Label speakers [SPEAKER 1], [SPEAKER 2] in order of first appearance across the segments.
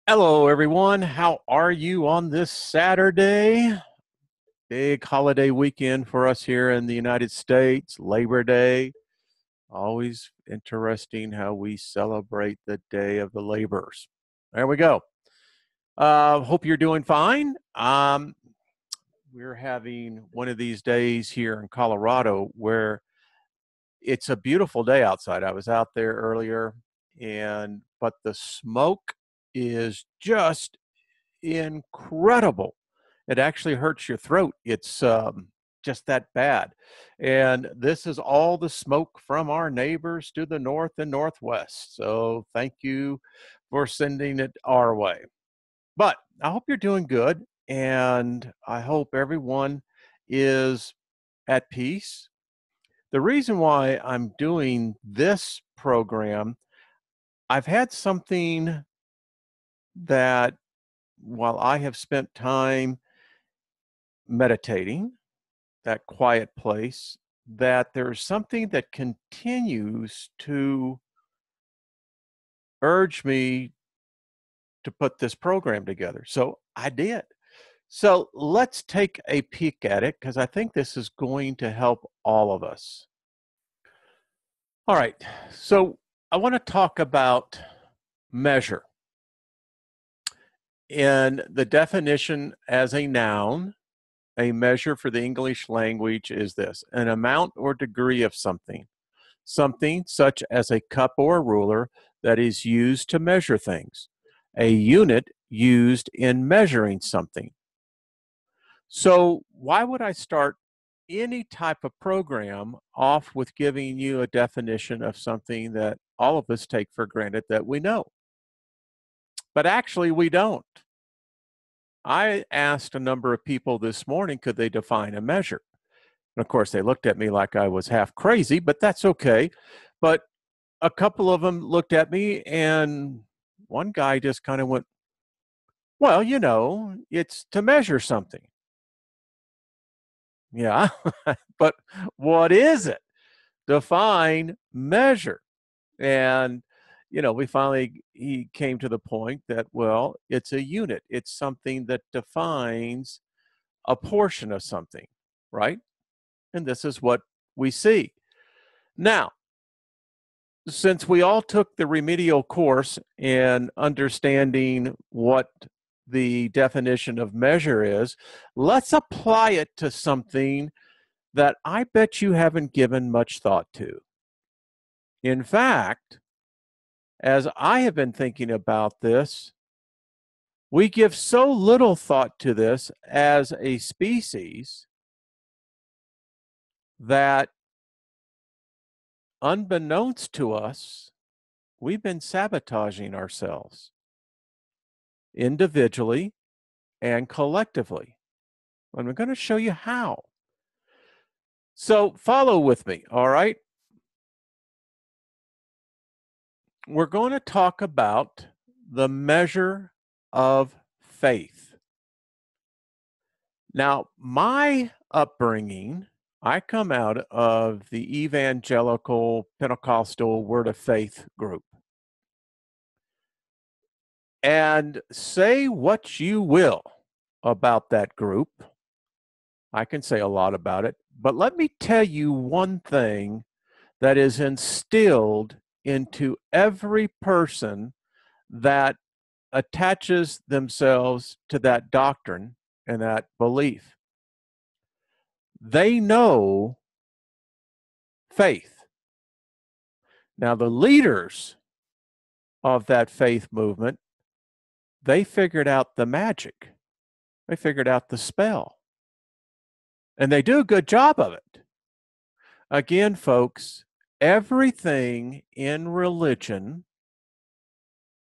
[SPEAKER 1] Hello, everyone. How are you on this Saturday? Big holiday weekend for us here in the United States, Labor Day. Always interesting how we celebrate the Day of the Laborers. There we go. Hope you're doing fine. We're having one of these days here in Colorado where it's a beautiful day outside. I was out there earlier, but the smoke is just incredible. It actually hurts your throat. It's just that bad. And this is all the smoke from our neighbors to the north and northwest. So thank you for sending it our way. But I hope you're doing good. And I hope everyone is at peace. The reason why I'm doing this program, I've had something that while I have spent time meditating, that quiet place, that there's something that continues to urge me to put this program together. So I did. So let's take a peek at it because I think this is going to help all of us. All right. So I want to talk about measure. In the definition as a noun, a measure for the English language is this: an amount or degree of something. Something such as a cup or a ruler that is used to measure things. A unit used in measuring something. So why would I start any type of program off with giving you a definition of something that all of us take for granted that we know? But actually we don't. I asked a number of people this morning, could they define a measure? And of course, they looked at me like I was half crazy, but that's okay. But a couple of them looked at me, and one guy just kind of went, well, it's to measure something. Yeah, but what is it? Define measure. And, he came to the point that, well, it's a unit, it's something that defines a portion of something, right? And this is what we see. Now, since we all took the remedial course in understanding what the definition of measure is, let's apply it to something that I bet you haven't given much thought to. In fact, as I have been thinking about this, we give so little thought to this as a species that, unbeknownst to us, we've been sabotaging ourselves individually and collectively. And I'm going to show you how. So follow with me, all right? We're going to talk about the measure of faith. Now, my upbringing, I come out of the evangelical Pentecostal Word of Faith group. And say what you will about that group. I can say a lot about it, but let me tell you one thing that is instilled into every person that attaches themselves to that doctrine and that belief. They know faith. Now, the leaders of that faith movement, they figured out the magic. They figured out the spell. And they do a good job of it. Again, folks, everything in religion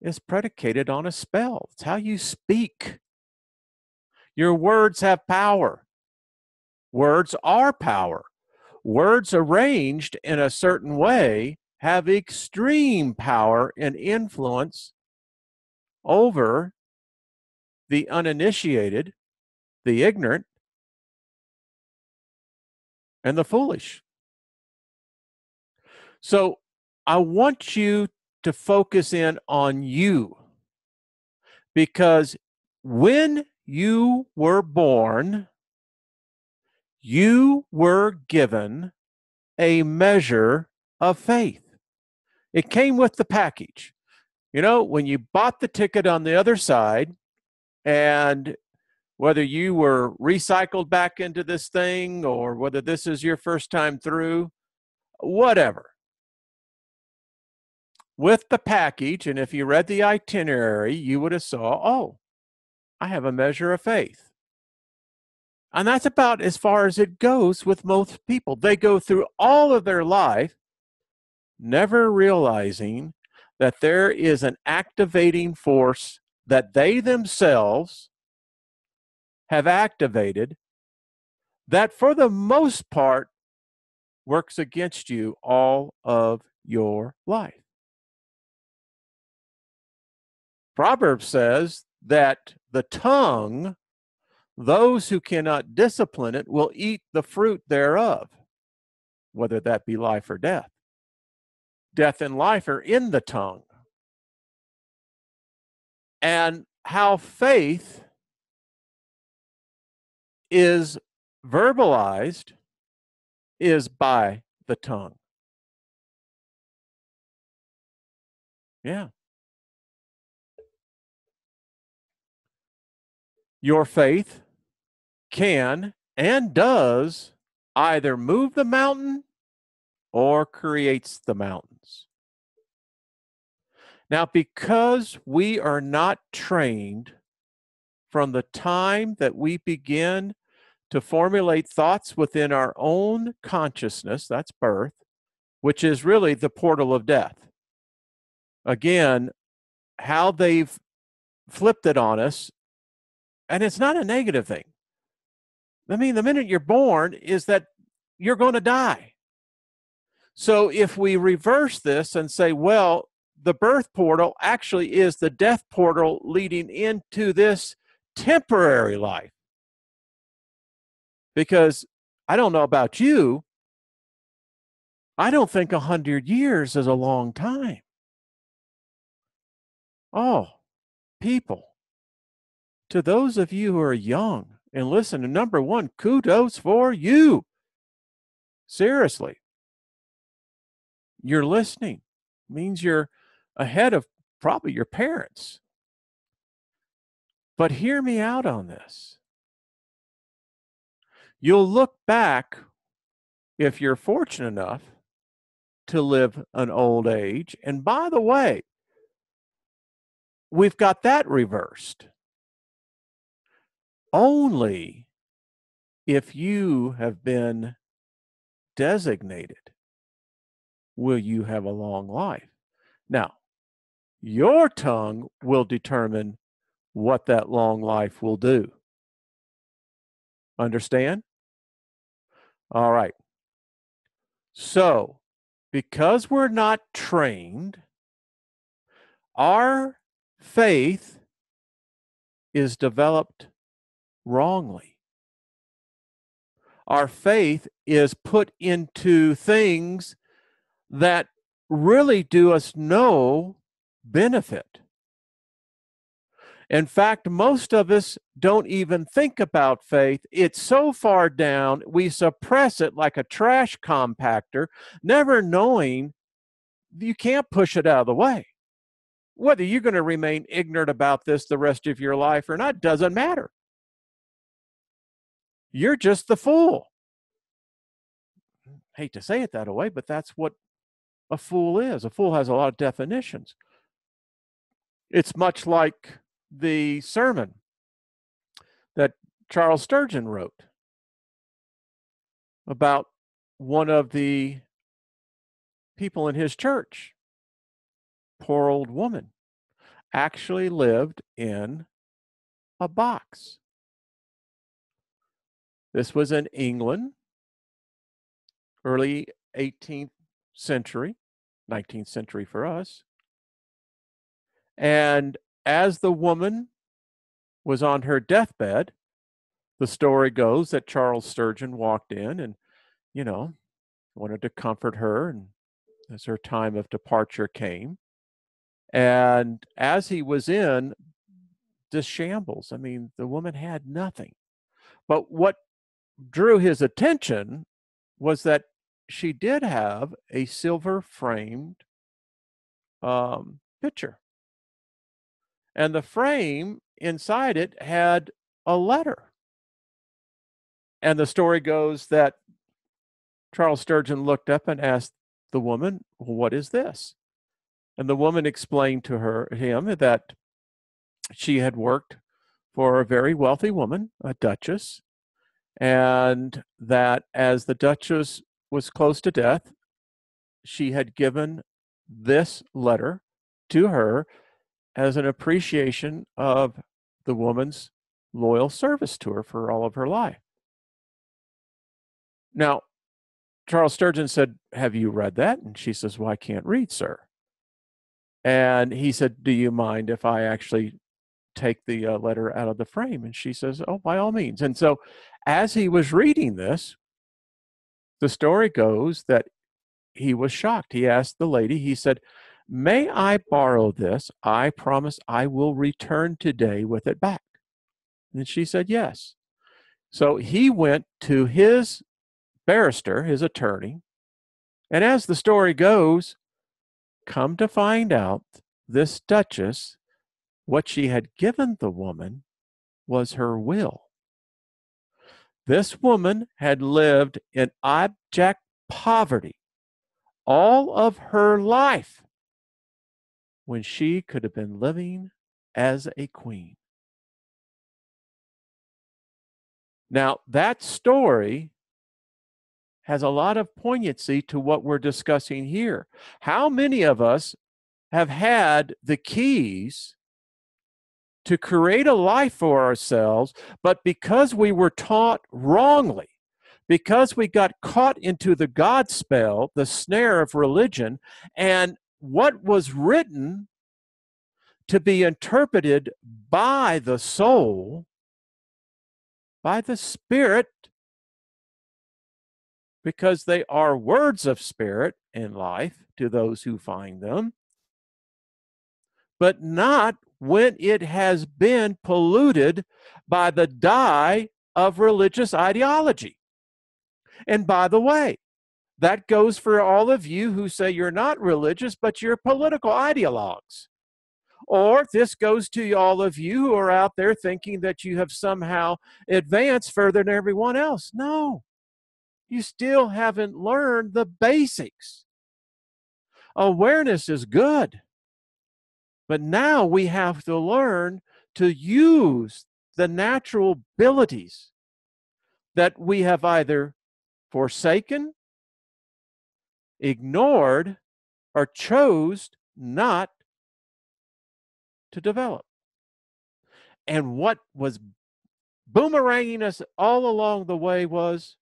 [SPEAKER 1] is predicated on a spell. It's how you speak. Your words have power. Words are power. Words arranged in a certain way have extreme power and influence over the uninitiated, the ignorant, and the foolish. So I want you to focus in on you. Because when you were born, you were given a measure of faith. It came with the package. You know, when you bought the ticket on the other side, and whether you were recycled back into this thing or whether this is your first time through, whatever. With the package, and if you read the itinerary, you would have saw, oh, I have a measure of faith. And that's about as far as it goes with most people. They go through all of their life never realizing that there is an activating force that they themselves have activated that for the most part works against you all of your life. Proverbs says that the tongue, those who cannot discipline it, will eat the fruit thereof, whether that be life or death. Death and life are in the tongue. And how faith is verbalized is by the tongue. Yeah. Your faith can and does either move the mountain or creates the mountains. Now, because we are not trained from the time that we begin to formulate thoughts within our own consciousness, that's birth, which is really the portal of death. Again, how they've flipped it on us, and it's not a negative thing. I mean, the minute you're born is that you're going to die. So if we reverse this and say, well, the birth portal actually is the death portal leading into this temporary life. Because I don't know about you, I don't think 100 years is a long time. Oh, people, to those of you who are young and listen, number one, kudos for you. Seriously. You're listening. It means you're ahead of probably your parents. But hear me out on this. You'll look back, if you're fortunate enough to live an old age. And by the way, we've got that reversed. Only if you have been designated will you have a long life. Now, your tongue will determine what that long life will do. Understand? All right. So, because we're not trained, our faith is developed wrongly. Our faith is put into things that really do us no benefit. In fact, most of us don't even think about faith. It's so far down, we suppress it like a trash compactor, never knowing you can't push it out of the way. Whether you're going to remain ignorant about this the rest of your life or not doesn't matter. You're just the fool. I hate to say it that way, but that's what a fool is. A fool has a lot of definitions. It's much like the sermon that Charles Sturgeon wrote about one of the people in his church. Poor old woman actually lived in a box. This was in England, early 18th century, 19th century for us. And as the woman was on her deathbed, the story goes that Charles Sturgeon walked in and, wanted to comfort her, and as her time of departure came. And as he was in, just shambles. I mean, the woman had nothing. But what drew his attention was that she did have a silver framed pitcher. And the frame inside it had a letter. And the story goes that Charles Sturgeon looked up and asked the woman, well, what is this? And the woman explained to him that she had worked for a very wealthy woman, a duchess, and that as the duchess was close to death, she had given this letter to her as an appreciation of the woman's loyal service to her for all of her life. Now, Charles Sturgeon said, have you read that? And she says, well, I can't read, sir. And he said, do you mind if I actually take the letter out of the frame? And she says, oh, by all means. And so as he was reading this, the story goes that he was shocked. He asked the lady, he said, may I borrow this? I promise I will return today with it back. And she said, yes. So he went to his barrister, his attorney, and as the story goes, come to find out, this duchess, what she had given the woman was her will. This woman had lived in abject poverty all of her life when she could have been living as a queen. Now, that story has a lot of poignancy to what we're discussing here. How many of us have had the keys to create a life for ourselves, but because we were taught wrongly, because we got caught into the God spell, the snare of religion, and what was written to be interpreted by the soul, by the Spirit, because they are words of spirit in life to those who find them, but not when it has been polluted by the dye of religious ideology. And by the way, that goes for all of you who say you're not religious, but you're political ideologues. Or this goes to all of you who are out there thinking that you have somehow advanced further than everyone else. No, you still haven't learned the basics. Awareness is good, but now we have to learn to use the natural abilities that we have either forsaken, ignored, or chose not to develop. And what was boomeranging us all along the way was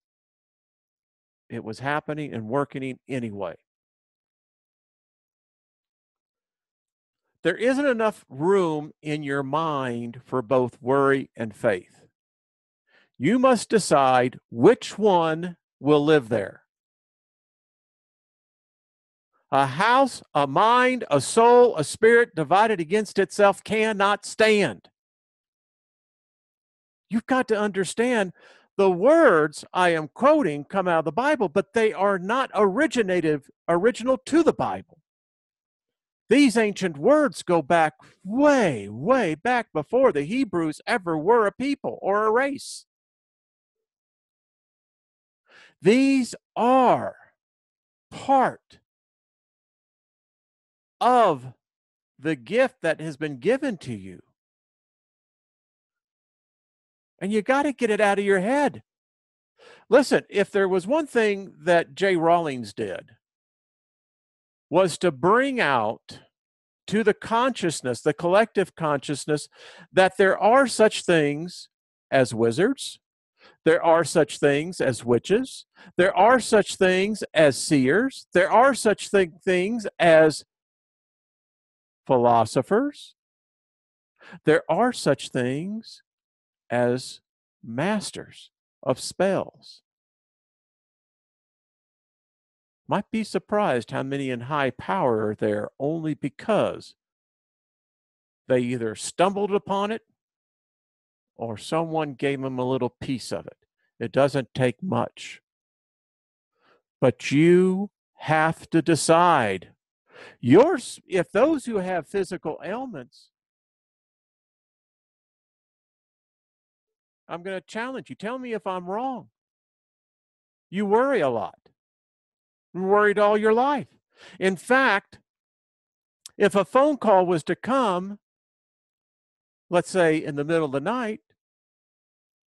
[SPEAKER 1] it was happening and working anyway. There isn't enough room in your mind for both worry and faith. You must decide which one will live there. A house, a mind, a soul, a spirit divided against itself cannot stand. You've got to understand the words I am quoting come out of the Bible, but they are not original to the Bible. These ancient words go back way, way back before the Hebrews ever were a people or a race. These are part of the gift that has been given to you. And you got to get it out of your head. Listen, if there was one thing that J. Rawlings did, was to bring out to the consciousness, the collective consciousness, that there are such things as wizards, there are such things as witches, there are such things as seers, there are such things as philosophers, there are such things as masters of spells. Might be surprised how many in high power are there only because they either stumbled upon it or someone gave them a little piece of it. It doesn't take much. But you have to decide. If those who have physical ailments, I'm going to challenge you. Tell me if I'm wrong. You worry a lot. You're worried all your life. In fact, if a phone call was to come, let's say in the middle of the night,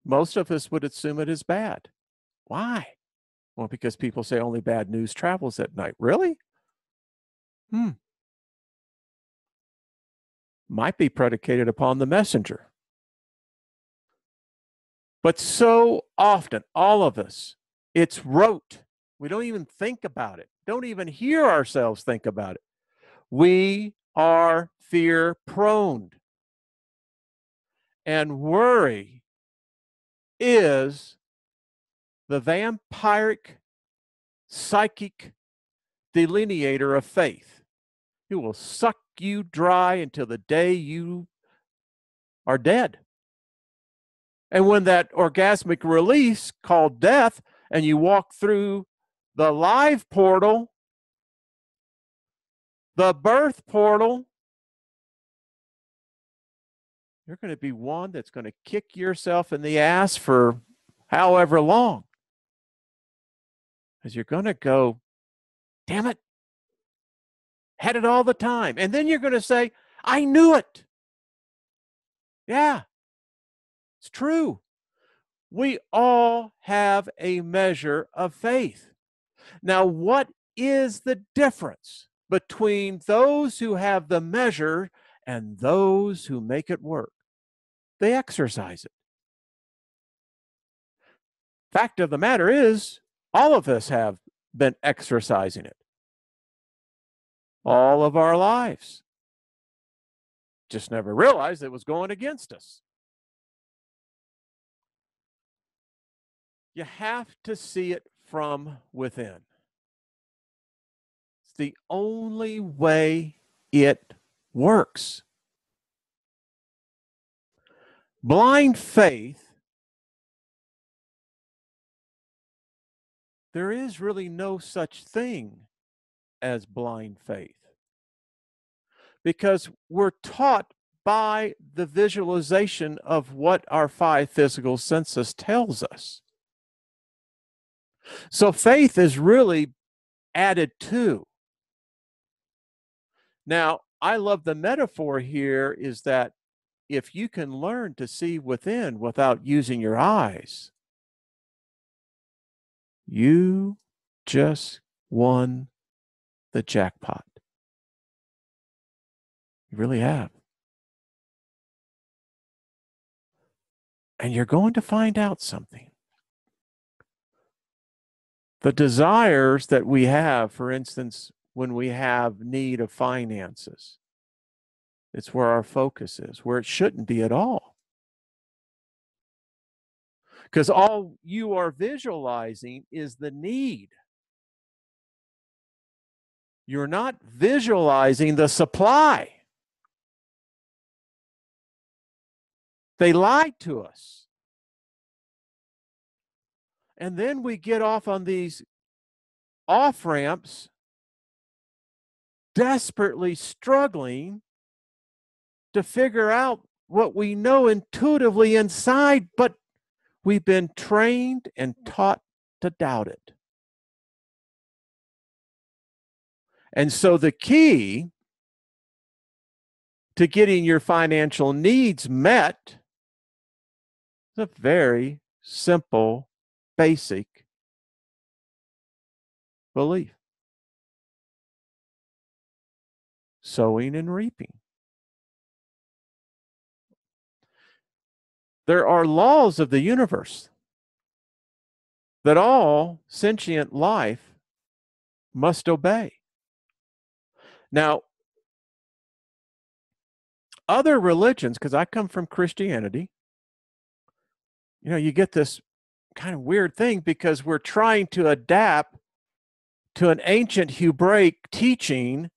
[SPEAKER 1] most of us would assume it is bad. Why? Well, because people say only bad news travels at night. Really? Might be predicated upon the messenger. But so often, all of us, it's rote. We don't even think about it. Don't even hear ourselves think about it. We are fear prone. And worry is the vampiric, psychic delineator of faith. It will suck you dry until the day you are dead. And when that orgasmic release called death, and you walk through the live portal, the birth portal, you're going to be one that's going to kick yourself in the ass for however long. Because you're going to go, damn it, had it all the time. And then you're going to say, I knew it. Yeah, it's true. We all have a measure of faith. Now, what is the difference between those who have the measure and those who make it work? They exercise it. Fact of the matter is, all of us have been exercising it all of our lives. Just never realized it was going against us. You have to see it from within. It's the only way it works. Blind faith, there is really no such thing as blind faith, because we're taught by the visualization of what our five physical senses tells us. So faith is really added to. Now, I love the metaphor here is that if you can learn to see within without using your eyes, you just won the jackpot. You really have. And you're going to find out something. The desires that we have, for instance, when we have need of finances, it's where our focus is, where it shouldn't be at all. Because all you are visualizing is the need. You're not visualizing the supply. They lied to us. And then we get off on these off ramps, desperately struggling to figure out what we know intuitively inside, but we've been trained and taught to doubt it. And so the key to getting your financial needs met is a very simple, basic belief. Sowing and reaping. There are laws of the universe that all sentient life must obey. Now, other religions, because I come from Christianity, you get this kind of weird thing because we're trying to adapt to an ancient Hebraic teaching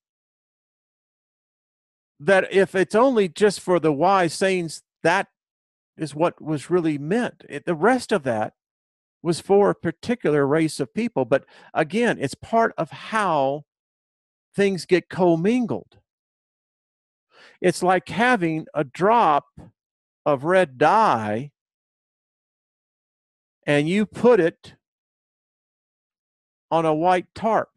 [SPEAKER 1] that if it's only just for the wise, saying that is what was really meant. The rest of that was for a particular race of people. But again, it's part of how things get commingled. It's like having a drop of red dye and you put it on a white tarp.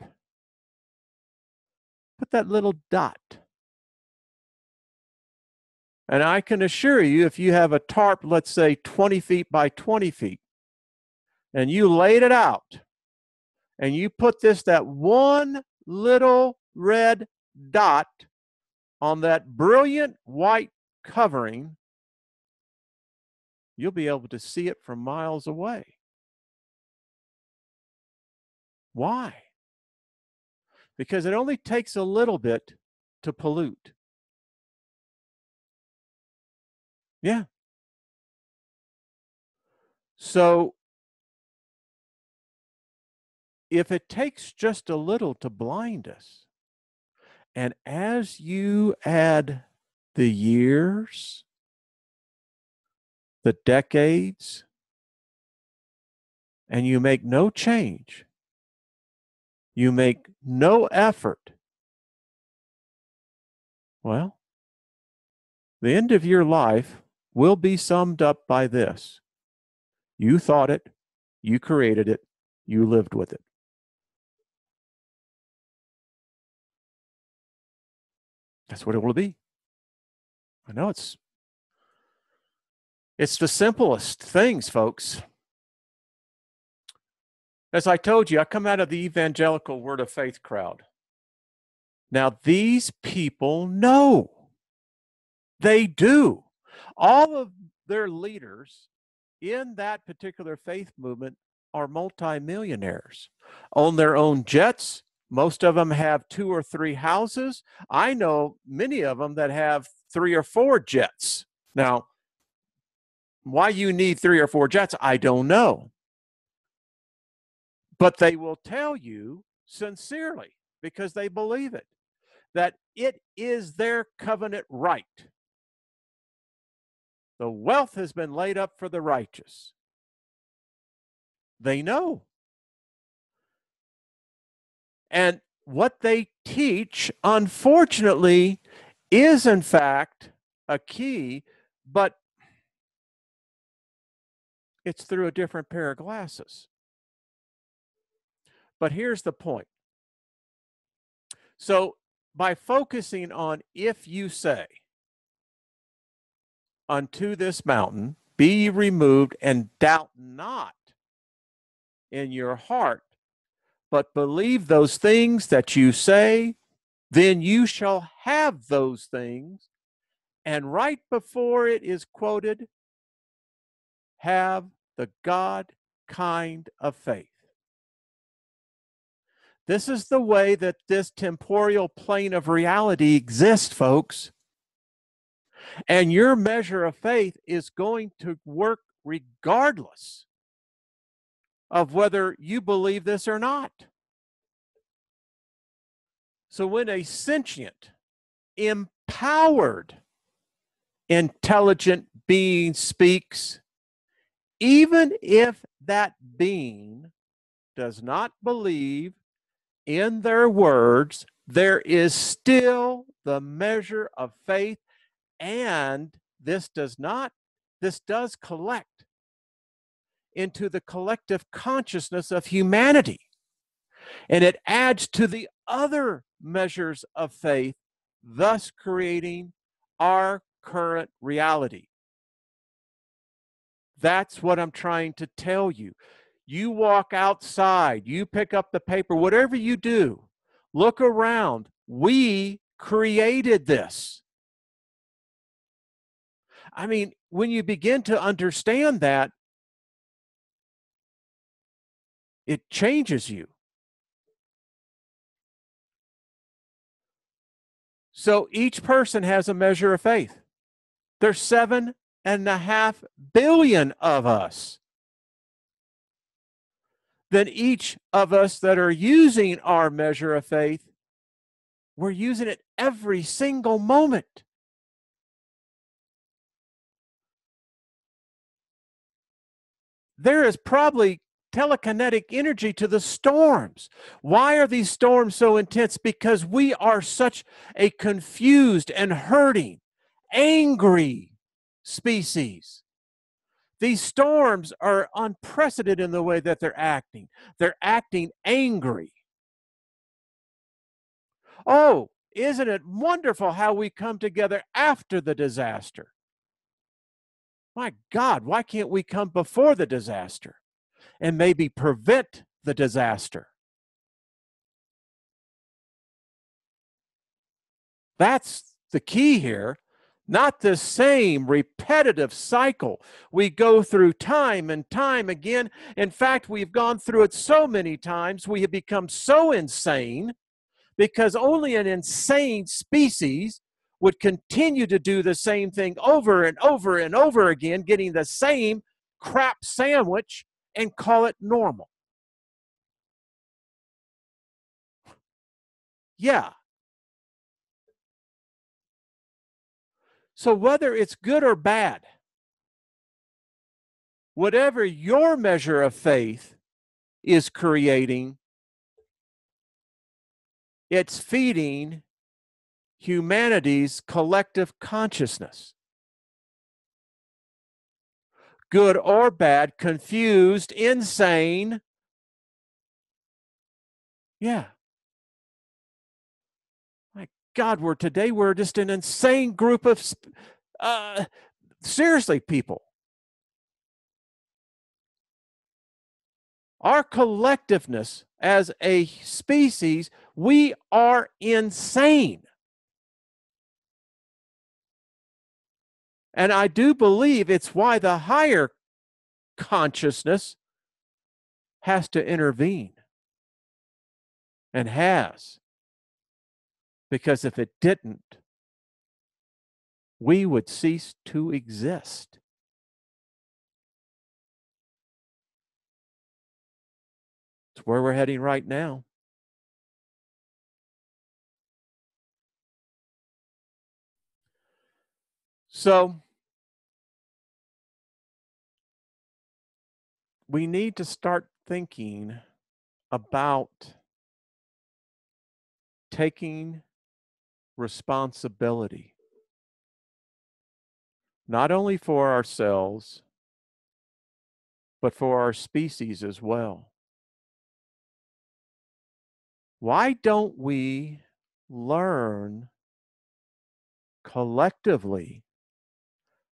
[SPEAKER 1] Put that little dot. And I can assure you, if you have a tarp, let's say 20 feet by 20 feet, and you laid it out, and you put that one little red dot on that brilliant white covering, you'll be able to see it from miles away. Why? Because it only takes a little bit to pollute. Yeah. So if it takes just a little to blind us, and as you add the years, the decades, and you make no change, you make no effort, well, the end of your life will be summed up by this: you thought it, you created it, you lived with it. That's what it will be. I know it's the simplest things, folks. As I told you, I come out of the evangelical Word of Faith crowd. Now, these people know. They do. All of their leaders in that particular faith movement are multimillionaires, own their own jets. Most of them have 2 or 3 houses. I know many of them that have 3 or 4 jets. Now, why you need 3 or 4 jets, I don't know. But they will tell you sincerely, because they believe it, that it is their covenant right. The wealth has been laid up for the righteous. They know. And what they teach, unfortunately, is in fact a key, but it's through a different pair of glasses. But here's the point. So by focusing on if you say, unto this mountain, be removed, and doubt not in your heart, but believe those things that you say, then you shall have those things. And right before it is quoted, have the God kind of faith. This is the way that this temporal plane of reality exists, folks. And your measure of faith is going to work regardless of whether you believe this or not. So when a sentient, empowered, intelligent being speaks, even if that being does not believe in their words, there is still the measure of faith, and this does collect into the collective consciousness of humanity. And it adds to the other measures of faith, thus creating our current reality. That's what I'm trying to tell you. You walk outside, you pick up the paper, whatever you do, look around. We created this. I mean, when you begin to understand that, it changes you. So each person has a measure of faith. There's 7.5 billion of us. Then each of us that are using our measure of faith, we're using it every single moment. there is probably telekinetic energy to the storms. Why are these storms so intense? Because we are such a confused and hurting, angry species. These storms are unprecedented in the way that they're acting. They're acting angry. Oh, isn't it wonderful how we come together after the disaster? My God, why can't we come before the disaster and maybe prevent the disaster? That's the key here. Not the same repetitive cycle we go through time and time again. In fact, we've gone through it so many times, we have become so insane because only an insane species would continue to do the same thing over and over and over again, getting the same crap sandwich and call it normal. Yeah. So whether it's good or bad, whatever your measure of faith is creating, it's feeding humanity's collective consciousness. Good or bad, confused, insane. Yeah. My God, we're just an insane group of, seriously, people. Our collectiveness as a species, we are insane. And I do believe it's why the higher consciousness has to intervene and has. Because if it didn't, we would cease to exist. It's where we're heading right now. So we need to start thinking about taking responsibility, not only for ourselves, but for our species as well. Why don't we learn collectively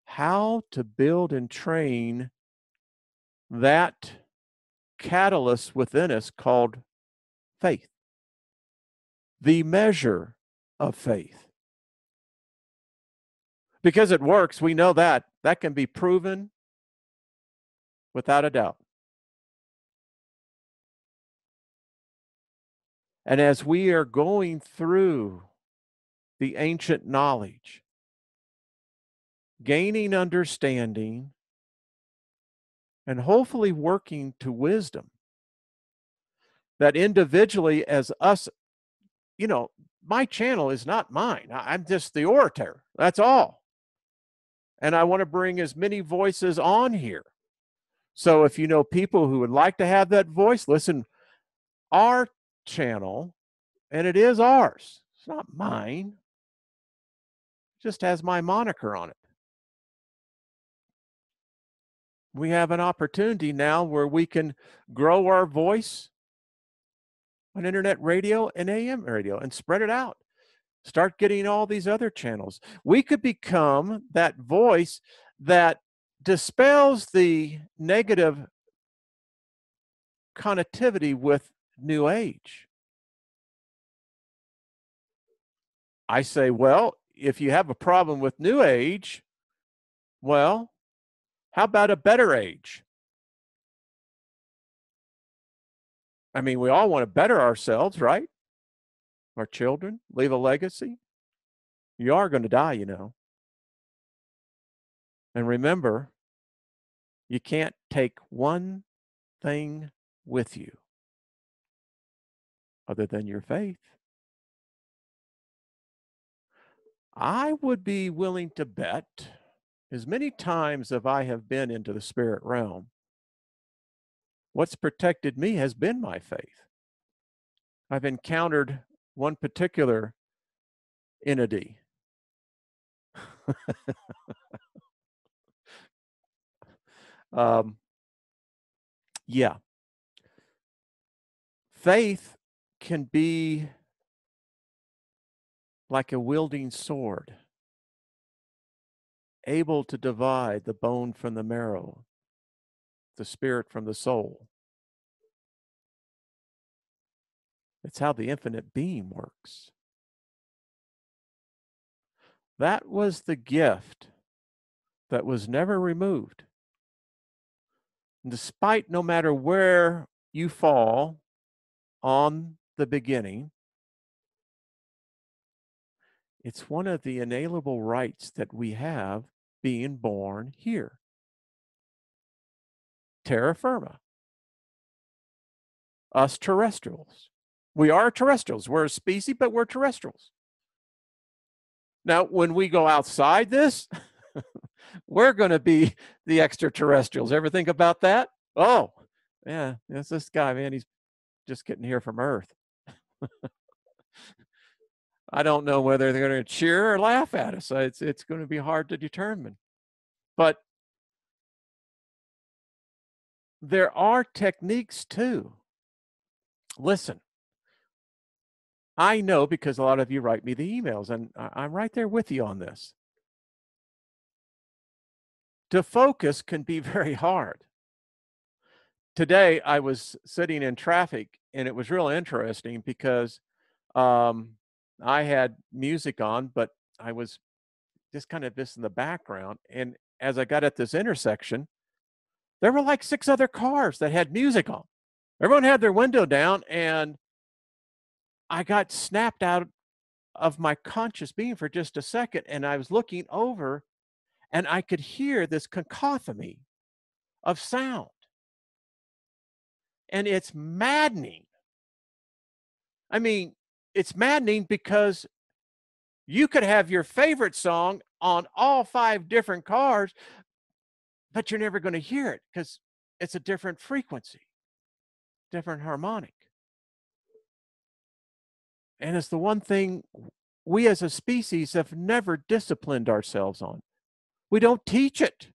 [SPEAKER 1] how to build and train that catalyst within us called faith, the measure of faith? Because it works, we know that. That can be proven without a doubt. And as we are going through the ancient knowledge, gaining understanding, and hopefully working to wisdom, that individually as us, my channel is not mine. I'm just the orator. That's all. And I want to bring as many voices on here. So if you know people who would like to have that voice, listen, our channel, and it is ours. It's not mine. It just has my moniker on it. We have an opportunity now where we can grow our voice on internet radio and AM radio and spread it out. Start getting all these other channels. We could become that voice that dispels the negative connectivity with New Age. I say, well, if you have a problem with New Age, well, how about a better age? I mean, we all want to better ourselves, right? Our children, leave a legacy. You are going to die, And remember, you can't take one thing with you other than your faith. I would be willing to bet, as many times as I have been into the spirit realm, What's protected me has been my faith. I've encountered one particular entity. um, yeah, faith can be like a wielding sword, able to divide the bone from the marrow, the spirit from the soul. It's how the infinite being works. That was the gift that was never removed. Despite no matter where you fall on the beginning, it's one of the inalienable rights that we have being born here. Terra firma. Us terrestrials. We are terrestrials. We're a species, but we're terrestrials. Now, when we go outside this, we're going to be the extraterrestrials. Ever think about that? Oh, yeah, it's this guy, man. He's just getting here from Earth. I don't know whether they're going to cheer or laugh at us. It's going to be hard to determine. But there are techniques too. Listen, I know because a lot of you write me the emails, and I'm right there with you on this. To focus can be very hard. Today, I was sitting in traffic, and it was real interesting because I had music on, but I was just kind of in the background. And as I got at this intersection, there were like 6 other cars that had music on. Everyone had their window down, and I got snapped out of my conscious being for just a second, and I was looking over, and I could hear this cacophony of sound. And it's maddening. I mean, it's maddening because you could have your favorite song on all 5 different cars, but you're never going to hear it because it's a different frequency, different harmonic. And it's the one thing we as a species have never disciplined ourselves on. We don't teach it.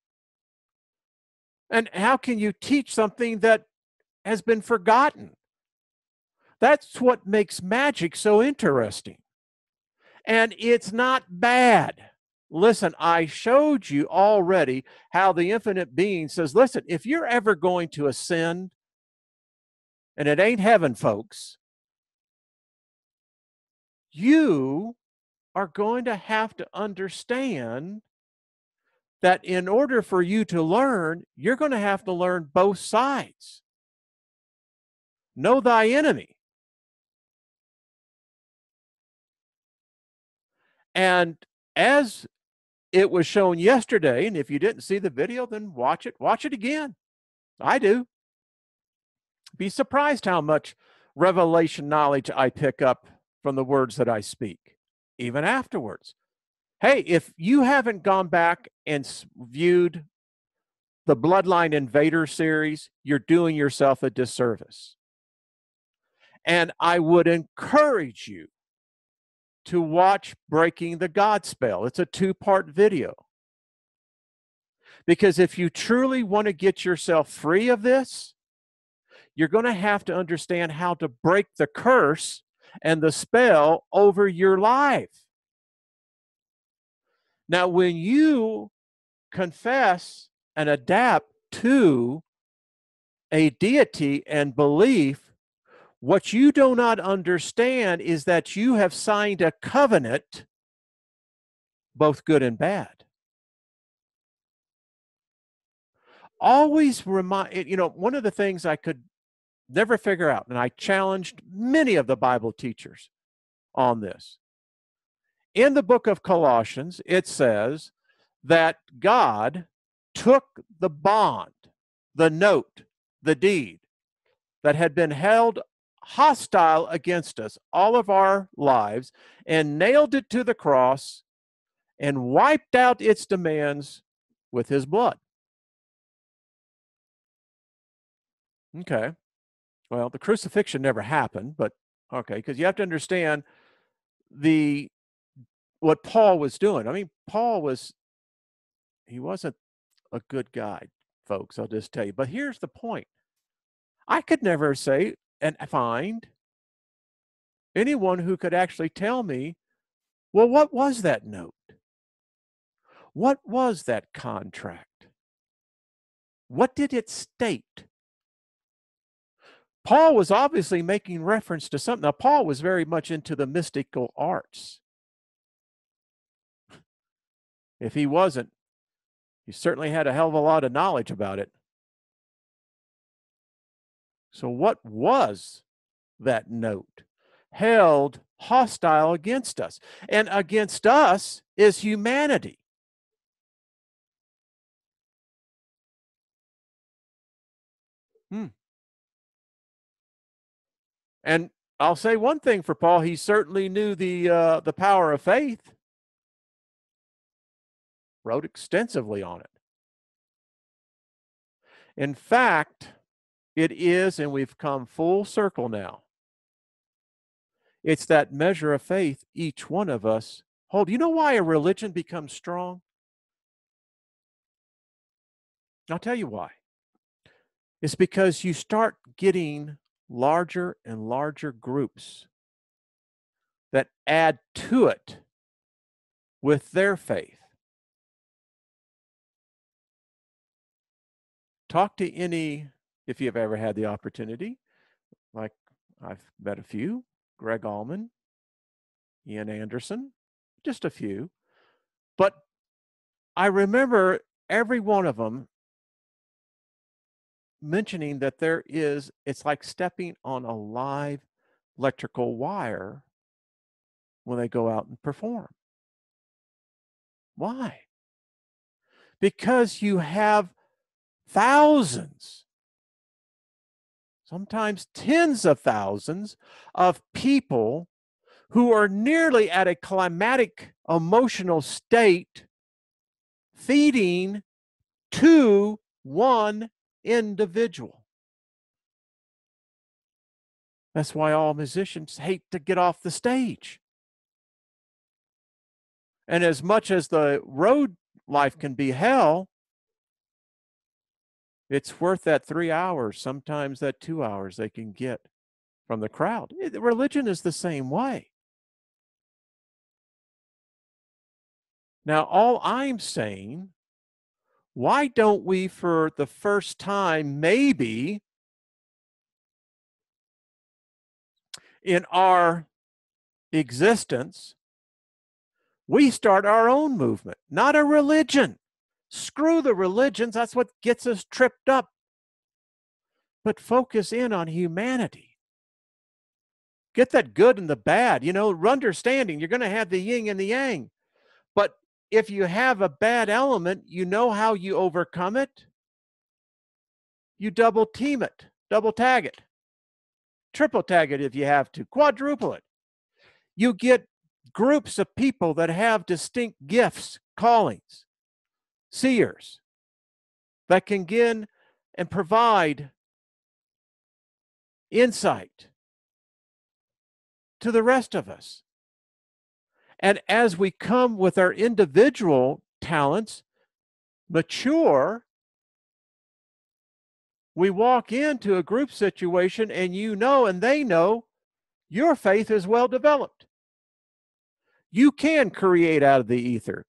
[SPEAKER 1] And how can you teach something that has been forgotten? That's what makes magic so interesting. And it's not bad. Listen, I showed you already how the infinite being says, listen, if you're ever going to ascend, and it ain't heaven, folks, you are going to have to understand that in order for you to learn, you're going to have to learn both sides. Know thy enemy. And as it was shown yesterday, and if you didn't see the video, then watch it again. I do. Be surprised how much revelation knowledge I pick up from the words that I speak, even afterwards. Hey, if you haven't gone back and viewed the Bloodline Invader series, you're doing yourself a disservice. And I would encourage you to watch Breaking the God Spell. It's a 2-part video. Because if you truly want to get yourself free of this, you're going to have to understand how to break the curse and the spell over your life. Now, when you confess and adapt to a deity and belief, what you do not understand is that you have signed a covenant, both good and bad. Always remind, one of the things I could never figure out, and I challenged many of the Bible teachers on this. In the book of Colossians, it says that God took the bond, the note, the deed that had been held hostile against us all of our lives and nailed it to the cross and wiped out its demands with his blood. Okay. Well, the crucifixion never happened, but okay, because you have to understand the what Paul was doing. I mean, he wasn't a good guy, folks. I'll just tell you. But here's the point: I could never say and find anyone who could actually tell me, well, what was that note? What was that contract? What did it state? Paul was obviously making reference to something. Now, Paul was very much into the mystical arts. If he wasn't, he certainly had a hell of a lot of knowledge about it. So, what was that note held hostile against us? And against us is humanity. Hmm. And I'll say one thing for Paul: he certainly knew the power of faith. Wrote extensively on it. In fact, it is, and we've come full circle now. It's that measure of faith each one of us hold. You know why a religion becomes strong? I'll tell you why. It's because you start getting larger and larger groups that add to it with their faith. Talk to any, if you've ever had the opportunity, like I've met a few, Greg Allman, Ian Anderson, just a few. But I remember every one of them mentioning that it's like stepping on a live electrical wire when they go out and perform. Why? Because you have thousands, sometimes tens of thousands of people who are nearly at a climatic emotional state feeding to one individual. That's why all musicians hate to get off the stage. And as much as the road life can be hell, it's worth that 3 hours, sometimes that 2 hours they can get from the crowd. Religion is the same way. Now, all I'm saying, why don't we, for the first time, maybe in our existence, we start our own movement, not a religion. Screw the religions, that's what gets us tripped up. But focus in on humanity. Get that good and the bad. Understanding you're going to have the yin and the yang. But if you have a bad element, you know how you overcome it? You double team it, double tag it, triple tag it if you have to, quadruple it. You get groups of people that have distinct gifts, callings, seers that can give and provide insight to the rest of us. And as we come with our individual talents, mature, we walk into a group situation and and they know your faith is well developed. You can create out of the ether.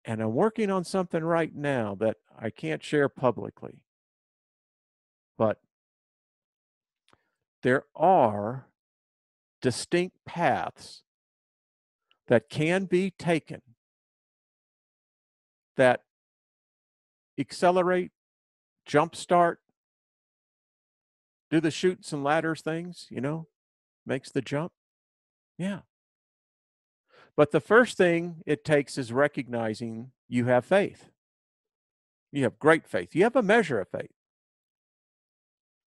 [SPEAKER 1] And I'm working on something right now that I can't share publicly. But there are distinct paths that can be taken that accelerate, jumpstart, do the chutes and ladders things, makes the jump. Yeah. But the first thing it takes is recognizing you have faith. You have great faith. You have a measure of faith.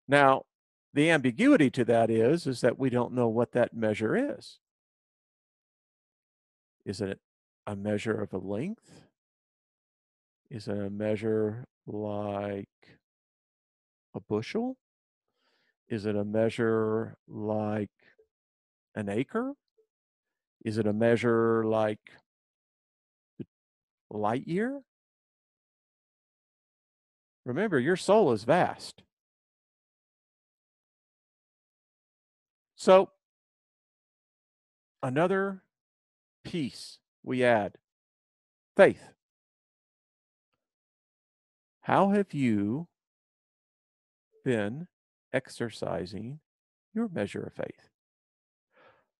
[SPEAKER 1] Now, the ambiguity to that is that we don't know what that measure is. Is it a measure of a length? Is it a measure like a bushel? Is it a measure like an acre? Is it a measure like light year? Remember, your soul is vast. So, another piece we add, faith. How have you been exercising your measure of faith?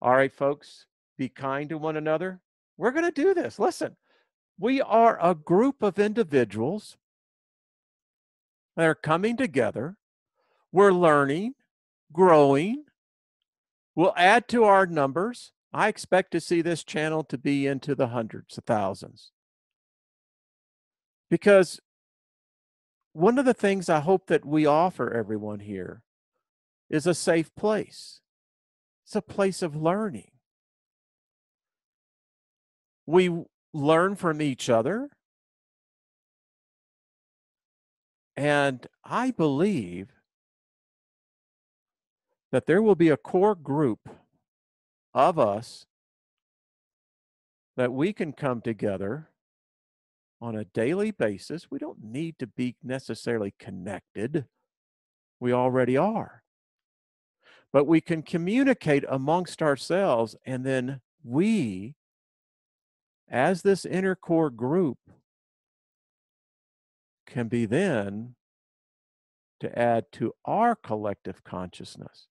[SPEAKER 1] All right, folks, be kind to one another. We're going to do this. Listen, we are a group of individuals that are coming together. We're learning, growing. We'll add to our numbers. I expect to see this channel to be into the hundreds of thousands. Because one of the things I hope that we offer everyone here is a safe place. It's a place of learning. We learn from each other. And I believe that there will be a core group of us that we can come together on a daily basis. We don't need to be necessarily connected. We already are. But we can communicate amongst ourselves, and then we, as this inner core group, can be then to add to our collective consciousness.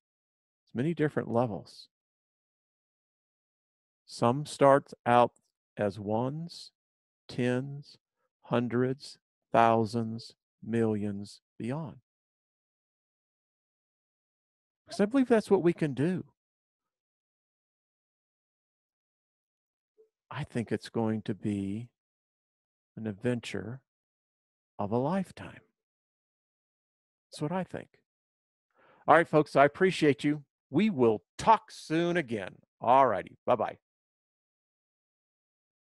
[SPEAKER 1] It's many different levels. Some start out as ones, tens, hundreds, thousands, millions, beyond. Because I believe that's what we can do. I think it's going to be an adventure of a lifetime. That's what I think. All right, folks, I appreciate you. We will talk soon again. All righty. Bye-bye.